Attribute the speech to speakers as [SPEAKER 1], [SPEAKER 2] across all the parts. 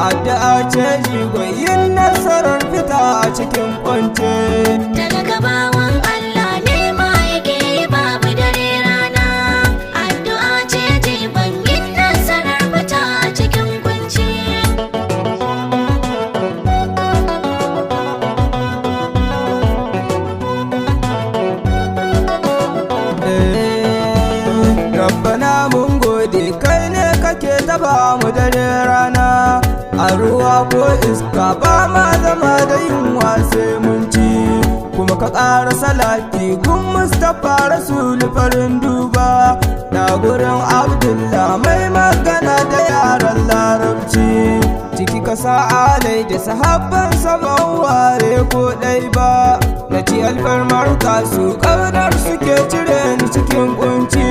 [SPEAKER 1] addu'a ce jigon yin nasarar fita a cikin kwance.
[SPEAKER 2] Talaka bawan Allah ne ma yake babu dare rana, addu'a ce jigon yin nasarar fita a cikin kunci.
[SPEAKER 1] Rabbana mun gode kai ne kake taba mu dare rana, a ruwa ko iska ba ma zama da yunwa sai mun ci. Kuma ka ƙara salati gun Mustapha Rasul farin duba, na gurin Abdullah mai magana da yaran larabci. Ciki ka sa alai da sahabban saman ware ko ɗai ba, na ci alfarmar kasu ƙaunar suke cire ni cikin kunci.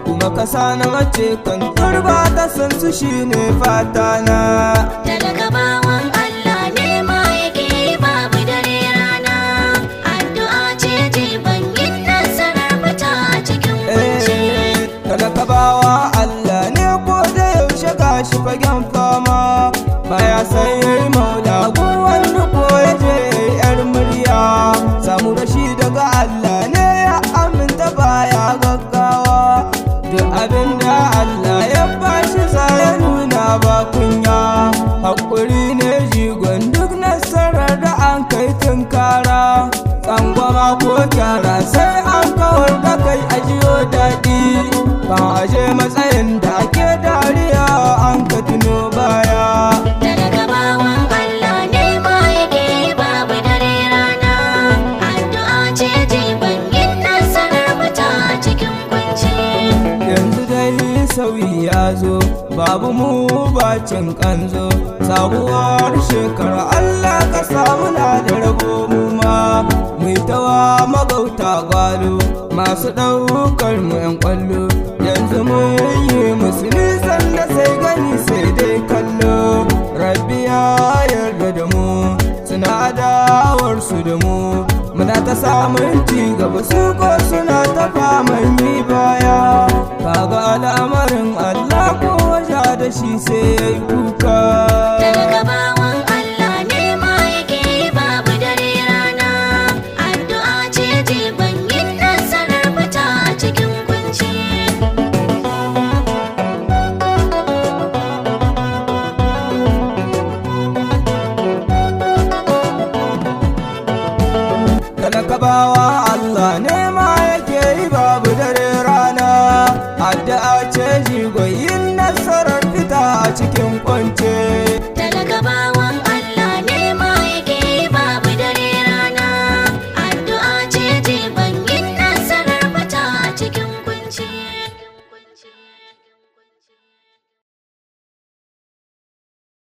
[SPEAKER 1] Kuma ka sa na mace kan turba ta san su shine fatana.
[SPEAKER 2] Talaka bawan Allah ne ma yake babu dare rana, addu'a ce jigon yin nasarar fita a cikin kunci.
[SPEAKER 1] Talaka bawa Allah ne ko da yaushe gashi fagen fama, baya sai yayi maula wanda ko ya je yar murya. Samu rashi daga Allah ne ya aminta baya gaggawa, duk abinda Allah ya bashi sa ya nuna ba kunya. Hakuri ne jigon duk nasarar da an kai tunkara, tsangwama ko kyara sai an kawar da kai ajiyo daɗi. Kan aje matsayin da ake dariya an ka tuno baya.
[SPEAKER 2] Talaka bawan Allah ne ma yake babu dare rana, addu'a ce jigon yin nasarar fita a cikin kunci.
[SPEAKER 1] Yanzu dai sauyi ya zo, babu mu bacin kanzo, sabuwar shekara Allah ka samu na da rabo mu ma. Mai tawa magauta gwalo, masu ɗaukar mu 'yan ƙwallo, yanzu mun yi musu nisan da sai gani sai dai kallo. Rabbi ya yarda da mu, suna adawar su da mu, muna ta samun ci gaba su ko suna ta faman yi baya. Kaga al'amarin Allah ko waja da shi sai ya yi kuka.
[SPEAKER 2] Talaka bawan Allah ne ma yake babu dare rana, addu'a ce jigon yin nasarar fita a cikin kunci.
[SPEAKER 1] Talaka bawa